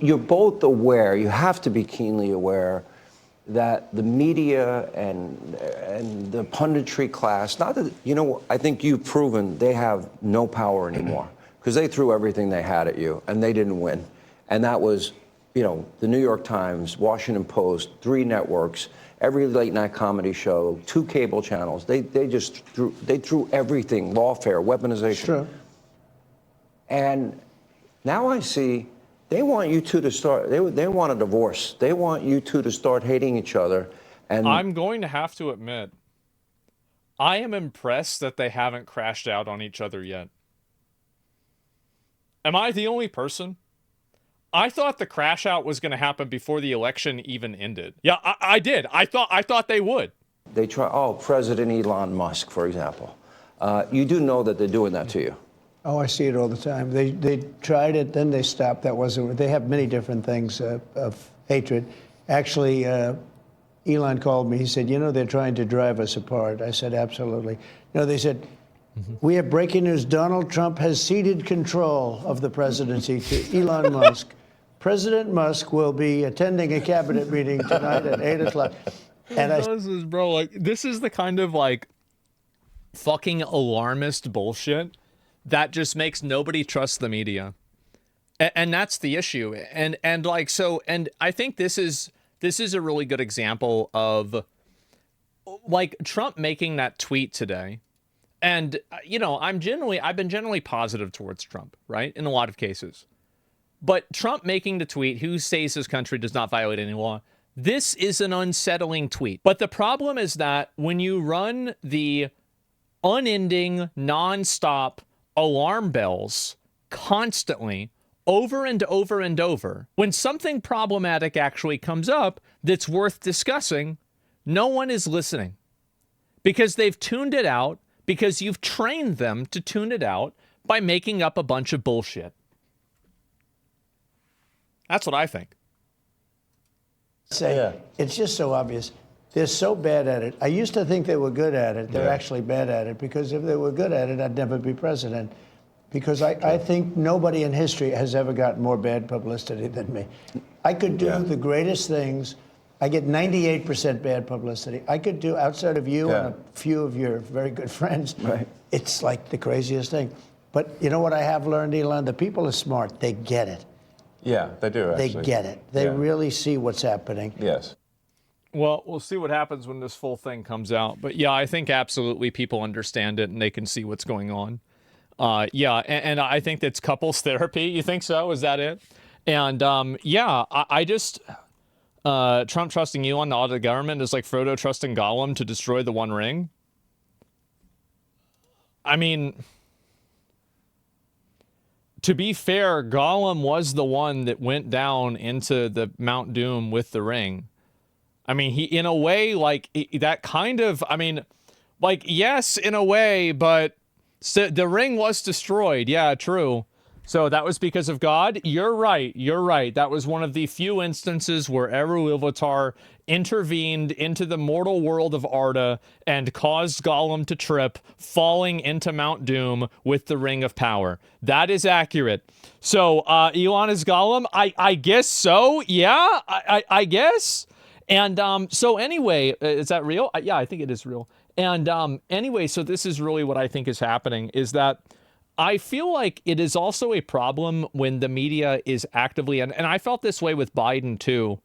you're both aware, you have to be keenly aware that the media and the punditry class, not that, you know, I think you've proven they have no power anymore because they threw everything they had at you and they didn't win. And that was, you know, the New York Times, Washington Post, 3 networks, every late night comedy show, 2 cable channels. They just threw everything, lawfare, weaponization. Sure. And now I see they want you two to start, they want a divorce. They want you two to start hating each other. And I'm going to have to admit, I am impressed that they haven't crashed out on each other yet. Am I the only person? I thought the crash out was going to happen before the election even ended. Yeah, I did. I thought they would. They try, President Elon Musk, for example. You do know that they're doing that to you. Oh, I see it all the time. They tried it, then they stopped. That wasn't. They have many different things of hatred. Actually, Elon called me. He said, "You know, they're trying to drive us apart." I said, "Absolutely." No, they said, "We have breaking news. Donald Trump has ceded control of the presidency to Elon Musk. President Musk will be attending a cabinet meeting tonight at 8 o'clock." And bro, like, this is the kind of like fucking alarmist bullshit that just makes nobody trust the media. And that's the issue. And like, so, and I think this is a really good example of like Trump making that tweet today. And, you know, I've been generally positive towards Trump, right? In a lot of cases. But Trump making the tweet, who says his country does not violate any law, this is an unsettling tweet. But the problem is that when you run the unending, nonstop alarm bells constantly, over and over and over, when something problematic actually comes up that's worth discussing, no one is listening. Because they've tuned it out, because you've trained them to tune it out by making up a bunch of bullshit. That's what I think. It's just so obvious. They're so bad at it. I used to think they were good at it. They're actually bad at it, because if they were good at it, I'd never be president. Because I think nobody in history has ever gotten more bad publicity than me. I could do the greatest things. I get 98% bad publicity. I could do, outside of you and a few of your very good friends, it's like the craziest thing. But you know what I have learned, Elon? The people are smart. They get it. Yeah, they do, actually. They get it. They really see what's happening. Yes. Well, we'll see what happens when this full thing comes out. But yeah, I think absolutely people understand it and they can see what's going on. And I think that's couples therapy. You think so? Is that it? And I just, Trump trusting Elon to audit the government is like Frodo trusting Gollum to destroy the One Ring. I mean, to be fair, Gollum was the one that went down into the Mount Doom with the ring. I mean, he, in a way, like, that kind of, I mean, like, yes, in a way, but the ring was destroyed. Yeah, true. So that was because of God? You're right. You're right. That was one of the few instances where Eru Ilúvatar intervened into the mortal world of Arda and caused Gollum to trip, falling into Mount Doom with the Ring of Power. That is accurate. So, Elon is Gollum? I guess so. Yeah, I guess. And so anyway, is that real? Yeah, I think it is real. And anyway, so this is really what I think is happening, is that I feel like it is also a problem when the media is actively, and I felt this way with Biden too.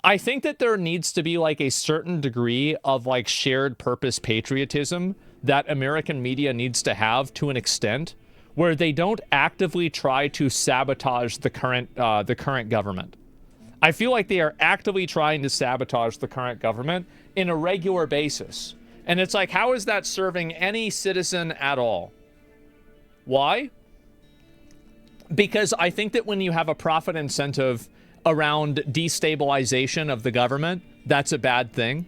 I think that there needs to be like a certain degree of like shared purpose patriotism that American media needs to have to an extent where they don't actively try to sabotage the current government. I feel like they are actively trying to sabotage the current government in a regular basis. And it's like, how is that serving any citizen at all? Why? Because I think that when you have a profit incentive around destabilization of the government, that's a bad thing.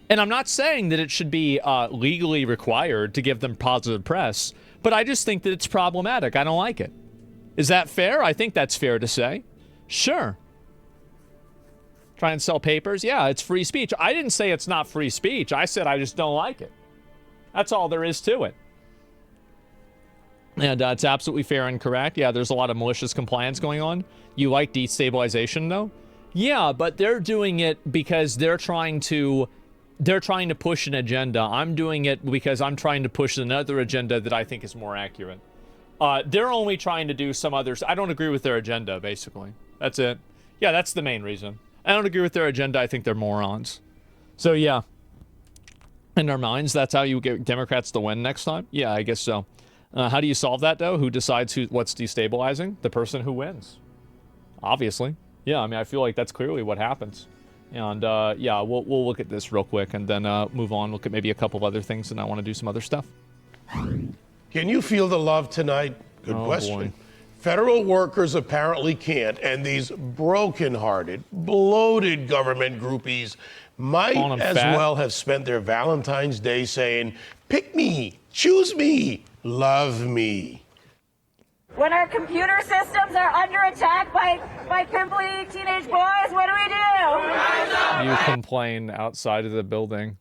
And I'm not saying that it should be legally required to give them positive press, but I just think that it's problematic. I don't like it. Is that fair? I think that's fair to say. Sure. Try and sell papers? Yeah, it's free speech. I didn't say it's not free speech. I said I just don't like it. That's all there is to it. And it's absolutely fair and correct. Yeah, there's a lot of malicious compliance going on. You like destabilization, though? Yeah, but they're doing it because they're trying to push an agenda. I'm doing it because I'm trying to push another agenda that I think is more accurate. They're only trying to do some others. I don't agree with their agenda, basically. That's it. Yeah, that's the main reason. I don't agree with their agenda. I think they're morons. So, yeah. In their minds, that's how you get Democrats to win next time? Yeah, I guess so. How do you solve that, though? Who decides what's destabilizing? The person who wins. Obviously. Yeah, I mean, I feel like that's clearly what happens. And, yeah, we'll look at this real quick and then move on. Look at maybe a couple of other things, and I want to do some other stuff. Can you feel the love tonight? Good question. Boy. Federal workers apparently can't, and these broken-hearted, bloated government groupies might as well have spent their Valentine's Day saying, pick me, choose me, love me. When our computer systems are under attack by pimply teenage boys, what do? You complain outside of the building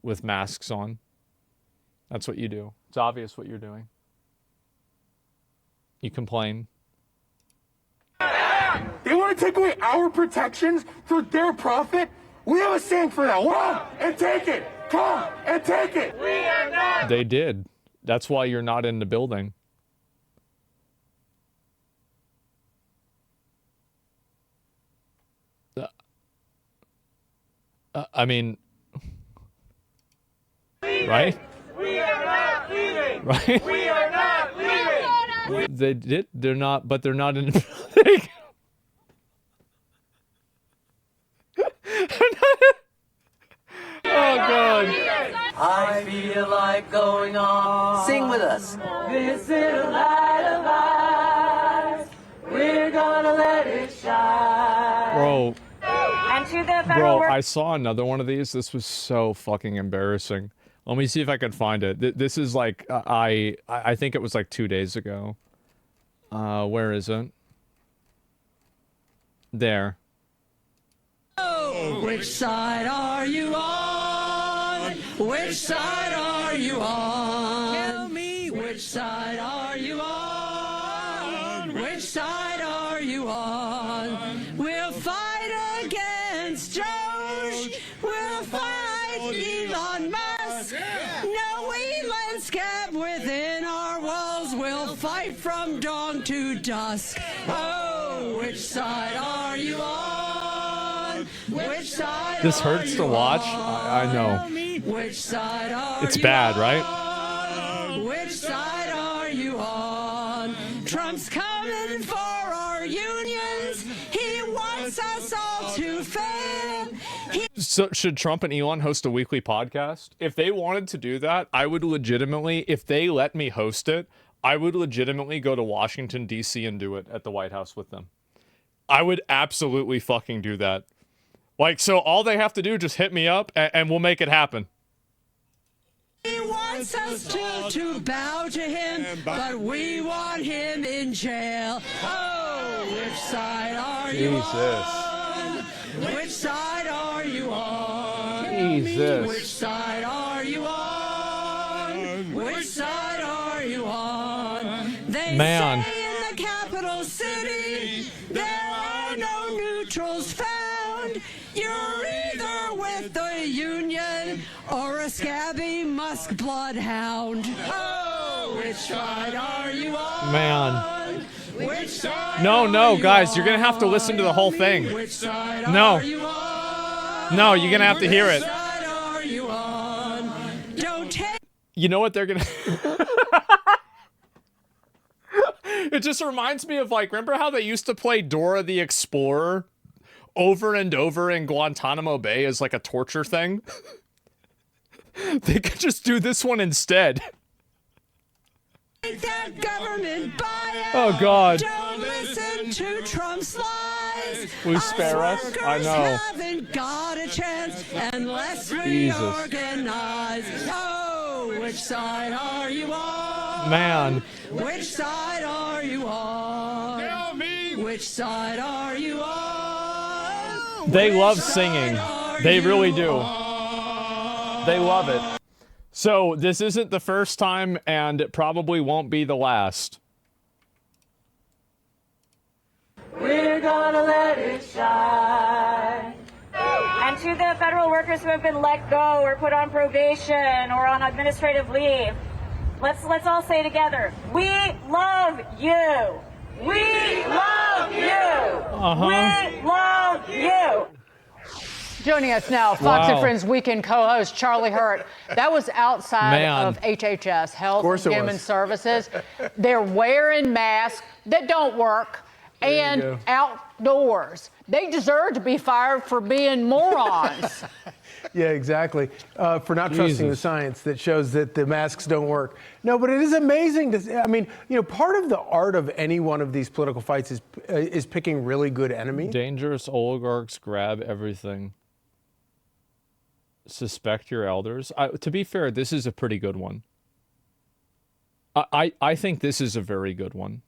with masks on. That's what you do. It's obvious what you're doing. You complain. They want to take away our protections for their profit? We have a saying for that. Come and take it. Come and take it. We are not. They did. That's why you're not in the building. I mean, right? We are not leaving. Right? We are not leaving. They did. They're not, but they're not in the building. Oh, God. I feel like going on. Sing with us. This little light of ours, we're gonna let it shine. Bro. And to the federal Bro, I saw another one of these. This was so fucking embarrassing. Let me see if I can find it. This is like, I think it was like 2 days ago. Where is it? There. Oh, which side are you on? Which side are you on? Tell me, which side are you on? Which side are you on? We'll fight against Josh. We'll fight Elon Musk. No Elon's kept within our walls. We'll fight from dawn to dusk. Oh, which side are you on? Which side This hurts to watch. I know. Which side are It's you bad, on? right? Which side are you on? Trump's coming for our unions. He wants us all to fail. So should Trump and Elon host a weekly podcast? If they wanted to do that, I would legitimately, if they let me host it, I would legitimately go to Washington, D.C. and do it at the White House with them. I would absolutely fucking do that. Like, so all they have to do, just hit me up and we'll make it happen. He wants us to bow to him, but we want him in jail. Oh, which side are you on? Which side are you on? Jesus. Which side are you on? Which side are you on? They Man. say in the capital city there are no neutrals found. You're either with the union or a scabby Musk bloodhound. Oh, which side are you on? Man. Which side No, are you guys, you're gonna have to listen to the whole thing. Which side No. are you on? No, you're gonna have to hear it. Which side are you on? Don't take. You know what they're gonna... It just reminds me of, like, remember how they used to play Dora the Explorer over and over in Guantanamo Bay as like a torture thing? They could just do this one instead. That government buyout. Oh, God. Don't listen to Trump's lies. Please spare us. I Workers know. haven't got a chance unless we Jesus. organize. Oh, which side are you on? Man. Which side are you on? Tell me. Which side are you on? They Which love side singing. are They you really do. on? They love it. So this isn't the first time, and it probably won't be the last. We're gonna let it shine. And to the federal workers who have been let go or put on probation or on administrative leave, let's all say together, we love you. We love you. We love you. Joining us now, Fox and Friends Weekend co-host Charlie Hurt. That was outside of HHS, Health and Human Services. They're wearing masks that don't work and outdoors. They deserve to be fired for being morons. Yeah, exactly. For not trusting the science that shows that the masks don't work. No, but it is amazing to. I mean, you know, part of the art of any one of these political fights is picking really good enemies. Dangerous oligarchs grab everything. Suspect your elders. To be fair, this is a pretty good one. I think this is a very good one.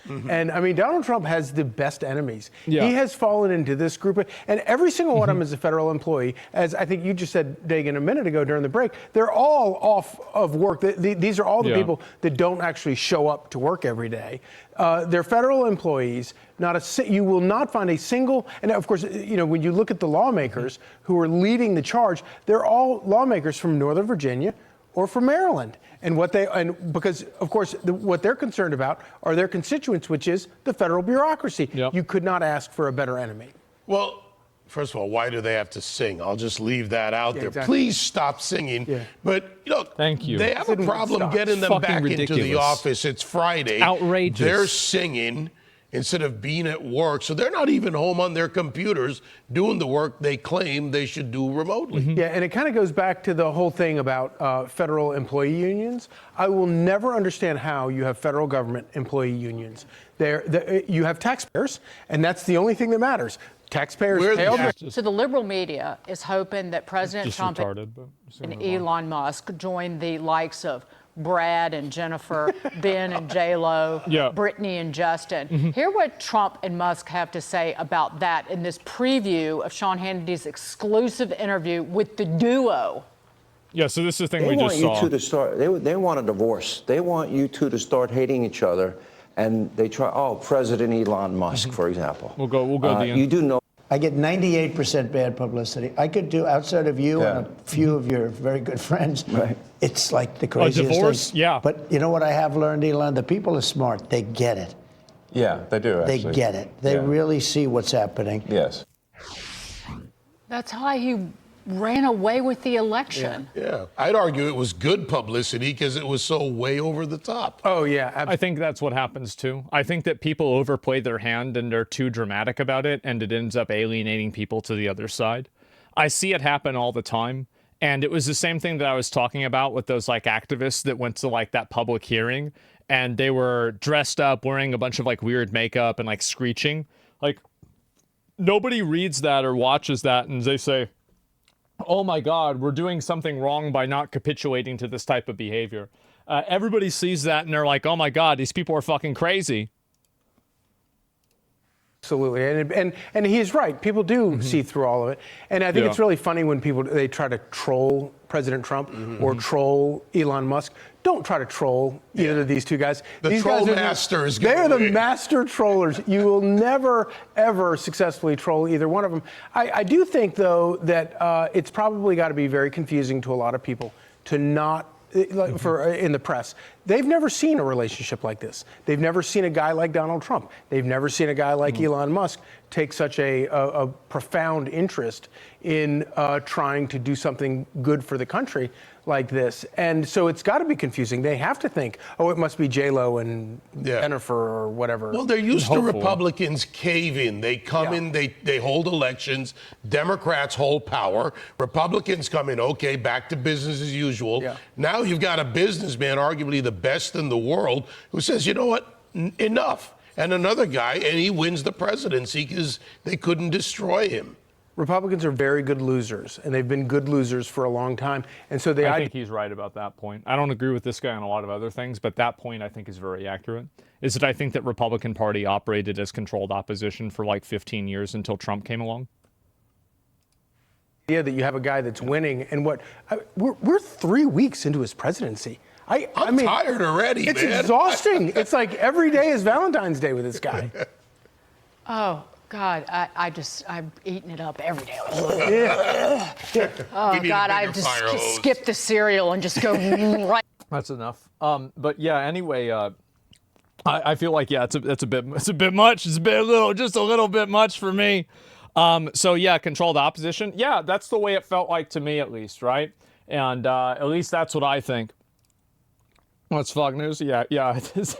And I mean, Donald Trump has the best enemies. Yeah. He has fallen into this group, and every single one of them is a federal employee. As I think you just said, Dagan, a minute ago during the break, they're all off of work. These are all the people that don't actually show up to work every day. They're federal employees. You will not find a single, and of course, you know, when you look at the lawmakers who are leading the charge, they're all lawmakers from Northern Virginia or from Maryland. And because of course what they're concerned about are their constituents, which is the federal bureaucracy. Yep. You could not ask for a better enemy. Well, first of all, why do they have to sing? I'll just leave that out there. Exactly. Please stop singing. Yeah. But look, thank you. They have a problem getting them back into the office. It's Friday. Outrageous. They're singing instead of being at work. So they're not even home on their computers doing the work they claim they should do remotely. Yeah, and it kind of goes back to the whole thing about federal employee unions. I will never understand how you have federal government employee unions. You have taxpayers, and that's the only thing that matters. Taxpayers pay all their... So the liberal media is hoping that President Trump and Elon Musk join the likes of Brad and Jennifer, Ben and J-Lo, Brittany and Justin. Hear what Trump and Musk have to say about that in this preview of Sean Hannity's exclusive interview with the duo. Yeah, so this is the thing we just saw. They want you two to start, they want a divorce. They want you two to start hating each other. And they try, President Elon Musk, for example. We'll go you do know. I get 98% bad publicity. I could do, outside of you and a few of your very good friends, it's like the craziest divorce? thing. Yeah. But you know what I have learned, Elon? The people are smart. They get it. Yeah, they do, actually. They get it. They really see what's happening. Yes. That's how he ran away with the election. Yeah. I'd argue it was good publicity because it was so way over the top. Oh, yeah. I think that's what happens, too. I think that people overplay their hand and they're too dramatic about it, and it ends up alienating people to the other side. I see it happen all the time. And it was the same thing that I was talking about with those like activists that went to like that public hearing and they were dressed up wearing a bunch of like weird makeup and like screeching. Like nobody reads that or watches that and they say, oh my God, we're doing something wrong by not capitulating to this type of behavior. Everybody sees that and they're like, oh my God, these people are fucking crazy. Absolutely, and he's right. People do see through all of it, and I think it's really funny when they try to troll President Trump or troll Elon Musk. Don't try to troll either of these two guys. These troll guys masters. They're the master trollers. You will never ever successfully troll either one of them. I do think though that it's probably got to be very confusing to a lot of people to not. In the press, they've never seen a relationship like this. They've never seen a guy like Donald Trump. They've never seen a guy like Elon Musk take such a profound interest in trying to do something good for the country like this. And so it's got to be confusing. They have to think, oh, it must be J-Lo and Jennifer or whatever. Well, they're used to Republicans cave in. They come in, they hold elections. Democrats hold power. Republicans come in, okay, back to business as usual. Now you've got a businessman, arguably the best in the world, who says, you know what, enough. And another guy, and he wins the presidency because they couldn't destroy him. Republicans are very good losers, and they've been good losers for a long time. And so I think he's right about that point. I don't agree with this guy on a lot of other things, but that point I think is very accurate. Is that I think that Republican Party operated as controlled opposition for like 15 years until Trump came along. idea that you have a guy that's winning, and we're 3 weeks into his presidency. I'm tired already, it's man. It's exhausting. It's like every day is Valentine's Day with this guy. Oh, God, I'm eating it up every day. Oh, God, I just skip the cereal and just go right. That's enough. But yeah, anyway, I feel like, yeah, it's a bit much. It's just a little bit much for me. So yeah, controlled opposition. Yeah, that's the way it felt like to me, at least, right? And at least that's what I think. What's Fox News? Yeah, it's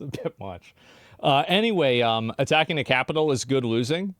a bit much. Anyway, attacking the Capitol is good losing.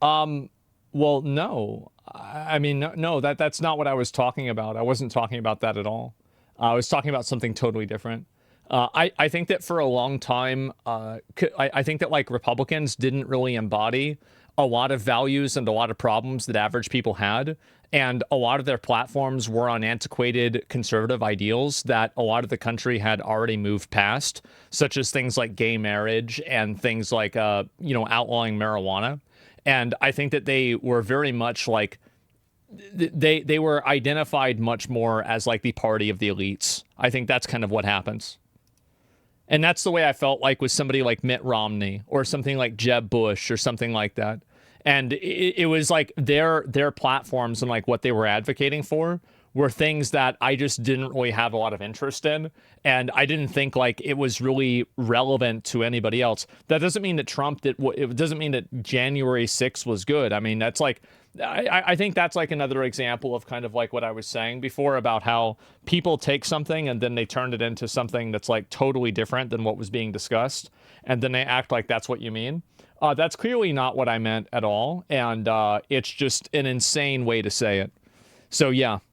Well, no. I mean, no, that's not what I was talking about. I wasn't talking about that at all. I was talking about something totally different. I think that for a long time, I think that like Republicans didn't really embody a lot of values and a lot of problems that average people had. And a lot of their platforms were on antiquated conservative ideals that a lot of the country had already moved past, such as things like gay marriage and things like, outlawing marijuana. And I think that they were very much like, they were identified much more as like the party of the elites. I think that's kind of what happens. And that's the way I felt like with somebody like Mitt Romney or something like Jeb Bush or something like that. And it was like their platforms and like what they were advocating for were things that I just didn't really have a lot of interest in. And I didn't think like it was really relevant to anybody else. That doesn't mean that it doesn't mean that January 6th was good. I mean, that's like, I think that's like another example of kind of like what I was saying before about how people take something and then they turn it into something that's like totally different than what was being discussed. And then they act like that's what you mean. That's clearly not what I meant at all. And it's just an insane way to say it. So, yeah.